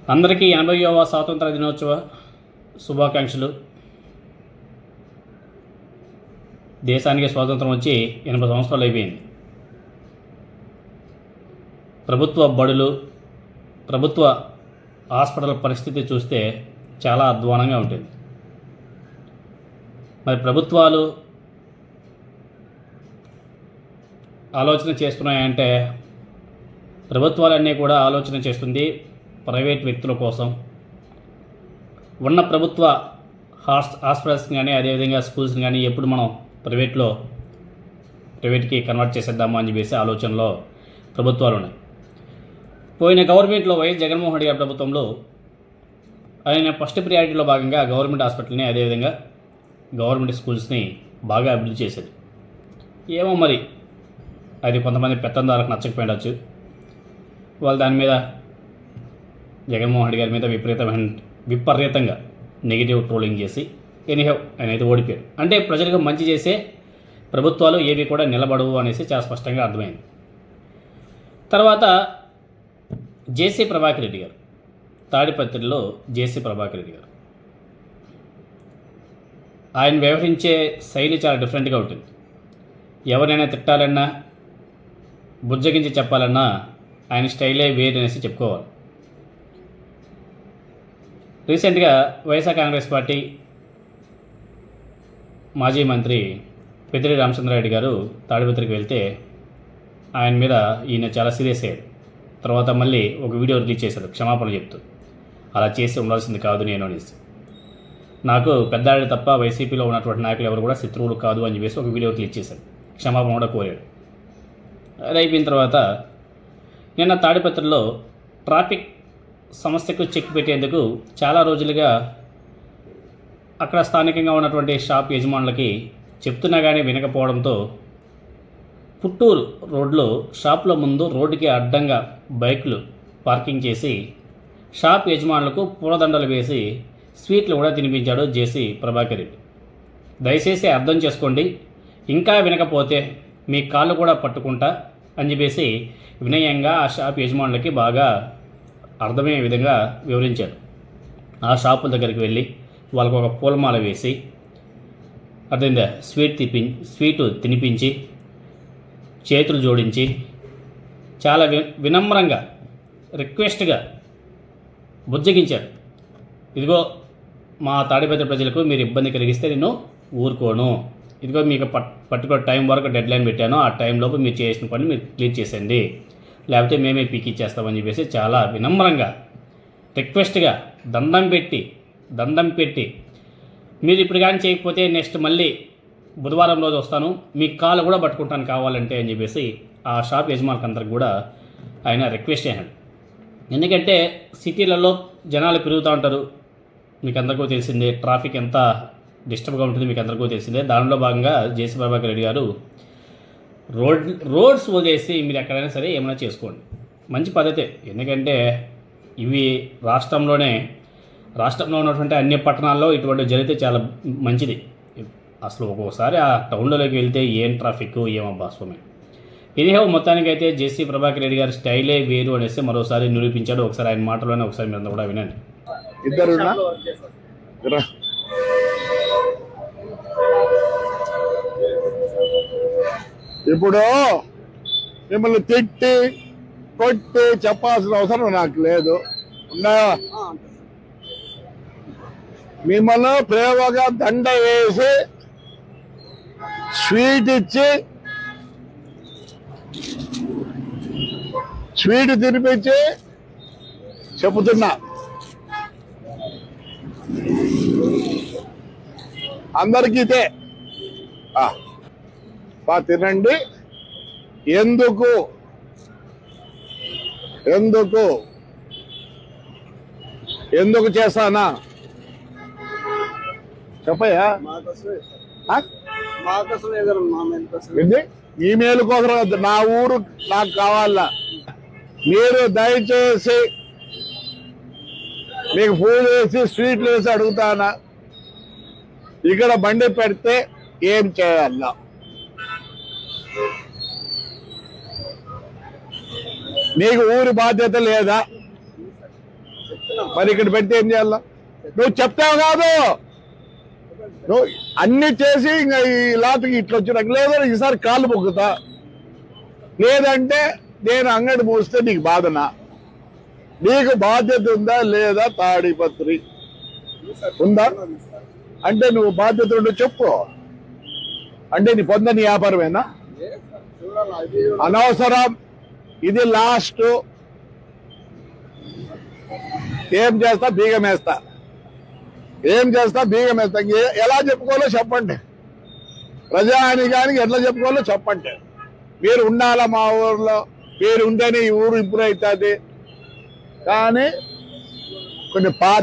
అందరికీ 80వ స్వాతంత్ర దినోత్సవ శుభాకాంక్షలు. దేశానికి స్వాతంత్రం వచ్చి 80 సంవత్సరాలు అయిపోయింది. ప్రభుత్వ బడులు, ప్రభుత్వ హాస్పిటల్ పరిస్థితి చూస్తే చాలా అధ్వానంగా ఉంటుంది. మరి ప్రభుత్వాలు ఆలోచన చేస్తున్నాయంటే ప్రభుత్వాలన్నీ కూడా ఆలోచన చేస్తుంది ప్రైవేట్ వ్యక్తుల కోసం. ఉన్న ప్రభుత్వ హాస్పిటల్స్ని కానీ అదేవిధంగా స్కూల్స్ని కానీ ఎప్పుడు మనం ప్రైవేట్కి కన్వర్ట్ చేసేద్దామా అని చెప్పేసి ఆలోచనలో ప్రభుత్వాలు ఉన్నాయి. పోయిన గవర్నమెంట్లో వైఎస్ జగన్మోహన్ రెడ్డి గారి ప్రభుత్వంలో ఆయన ఫస్ట్ ప్రియారిటీలో భాగంగా గవర్నమెంట్ హాస్పిటల్ని అదేవిధంగా గవర్నమెంట్ స్కూల్స్ని బాగా అభివృద్ధి చేసేది. ఏమో మరి అది కొంతమంది పెత్తందారులకు నచ్చకపోయిండొచ్చు. వాళ్ళు దాని మీద జగన్మోహన్ రెడ్డి గారి మీద విపరీతంగా నెగిటివ్ ట్రోలింగ్ చేసి ఎనీహౌ ఆయన అయితే ఓడిపోయారు. అంటే ప్రజలకు మంచి చేసే ప్రభుత్వాలు ఏవి కూడా నిలబడవు అనేసి చాలా స్పష్టంగా అర్థమైంది. తర్వాత జేసీ ప్రభాకర్ రెడ్డి గారు, తాడిపత్రిలో జేసీ ప్రభాకర్ రెడ్డి గారు, ఆయన వ్యవహరించే శైలి చాలా డిఫరెంట్గా ఉంటుంది. ఎవరైనా తిట్టాలన్నా బుజ్జగించి చెప్పాలన్నా ఆయన స్టైలే వేరు అనేసి చెప్పుకోవాలి. రీసెంట్గా వైఎస్ఆర్ కాంగ్రెస్ పార్టీ మాజీ మంత్రి పెద్దిరెడ్డి రామచంద్రారెడ్డి గారు తాడిపత్రికి వెళ్తే ఆయన మీద ఈయన చాలా సీరియస్ అయ్యాడు. తర్వాత మళ్ళీ ఒక వీడియో రిలీజ్ చేశాడు క్షమాపణ చెప్తూ, అలా చేసి ఉండాల్సింది కాదు నేను అనేసి. నాకు పెద్దాడి తప్ప వైసీపీలో ఉన్నటువంటి నాయకులు ఎవరు కూడా శత్రువులు కాదు అని చెప్పేసి ఒక వీడియో రిలీజ్ చేశాడు, క్షమాపణ కూడా కోరాడు. అది అయిపోయిన తర్వాత నిన్న తాడిపత్రిలో ట్రాఫిక్ సమస్యకు చెక్ పెట్టేందుకు చాలా రోజులుగా అక్కడ స్థానికంగా ఉన్నటువంటి షాప్ యజమానులకి చెప్తున్నా కానీ వినకపోవడంతో పుట్టూరు రోడ్లో షాపుల ముందు రోడ్డుకి అడ్డంగా బైకులు పార్కింగ్ చేసి షాప్ యజమానులకు పూలదండలు వేసి స్వీట్లు కూడా తినిపించాడు జేసీ ప్రభాకర్ రెడ్డి. దయచేసి అర్థం చేసుకోండి, ఇంకా వినకపోతే మీ కాళ్ళు కూడా పట్టుకుంటా అని చెప్పేసి వినయంగా ఆ షాప్ యజమానులకి బాగా అర్థమయ్యే విధంగా వివరించాడు. ఆ షాపుల దగ్గరికి వెళ్ళి వాళ్ళకు ఒక పూలమాల వేసి అర్థమైందా స్వీటు తినిపించి చేతులు జోడించి చాలా వినమ్రంగా రిక్వెస్ట్గా బుజ్జగించాడు. ఇదిగో మా తాడిపత్రి ప్రజలకు మీరు ఇబ్బంది కలిగిస్తే నేను ఊరుకోను, ఇదిగో మీకు పర్టికులర్ టైం వరకు డెడ్లైన్ పెట్టాను, ఆ టైంలోపు మీరు చేసిన పని మీరు క్లియర్ చేసేయండి, లేకపోతే మేమే పీక్ ఇచ్చేస్తామని చెప్పేసి చాలా వినమ్రంగా రిక్వెస్ట్గా దండం పెట్టి మీరు ఇప్పుడు కానీ చేయకపోతే నెక్స్ట్ మళ్ళీ బుధవారం రోజు వస్తాను, మీ కాలు కూడా పట్టుకుంటాను కావాలంటే అని చెప్పేసి ఆ షాప్ యజమానికి అందరికి కూడా ఆయన రిక్వెస్ట్ చేశాడు. ఎందుకంటే సిటీలలో జనాలు పెరుగుతూ ఉంటారు, మీకు అందరికీ తెలిసిందే, ట్రాఫిక్ ఎంత డిస్టర్బ్గా ఉంటుంది మీకు అందరికీ తెలిసిందే. దానిలో భాగంగా జేసీ ప్రభాకర్ రెడ్డి గారు రోడ్స్ వదిలేసి మీరు ఎక్కడైనా సరే ఏమైనా చేసుకోండి, మంచి పద్ధతే. ఎందుకంటే ఇవి రాష్ట్రంలో ఉన్నటువంటి అన్ని పట్టణాల్లో ఇటువంటి జరిగితే చాలా మంచిది. అసలు ఒక్కొక్కసారి ఆ టౌన్లోకి వెళ్తే ఏం ట్రాఫిక్ ఏమబ్బా స్వామి. ఎనీహౌ మొత్తానికైతే జేసీ ప్రభాకర్ రెడ్డి గారి స్టైలే వేరు అనేసి మరోసారి నిరూపించాడు. ఒకసారి ఆయన మాటలోనే ఒకసారి మీరు కూడా వినండి. ఇప్పుడు మిమ్మల్ని తిట్టి కొట్టి చెప్పాల్సిన అవసరం నాకు లేదు. మిమ్మల్ని ప్రేమగా దండ వేసి స్వీట్ తినిపించి చెబుతున్నా, అందరికీ ఇదే తినండి. ఎందుకు చేస్తానా చెప్పయ్యా. ఈమెయిల్ కోసం నా ఊరు నాకు కావాలా. మీరు దయచేసి మీకు ఫోన్ వేసి స్వీట్లు వేసి అడుగుతానా, ఇక్కడ బండి పెడితే ఏం చేయాలా? నీకు ఊరి బాధ్యత లేదా? మరి ఇక్కడ పెడితే ఏం చేయాలా? నువ్వు చెప్తావు కాదు, నువ్వు అన్ని చేసి ఇంకా ఈ లాతకి ఇట్లా వచ్చినాక లేదా ఈసారి కాళ్ళు మొక్కుతా, లేదంటే నేను అంగడి మూస్తే నీకు బాధనా? నీకు బాధ్యత ఉందా లేదా? తాడిపత్రి ఉందా అంటే నువ్వు బాధ్యత ఉంటే చెప్పు. అంటే నీ పొందని వ్యాపారమేనా? అనవసరం. ఇది లాస్ట్. ఏం చేస్తా? బీగం వేస్తా. ఏం చేస్తా? బీగం వేస్తా. ఎలా చెప్పుకోవాలో చెప్పండి, ప్రజానికానికి ఎట్లా చెప్పుకోవాలో చెప్పండి. మీరు ఉండాలా మా ఊర్లో, మీరు ఉంటేనే ఈ ఊరు ఇంప్రూవ్ అవుతుంది. కానీ కొన్ని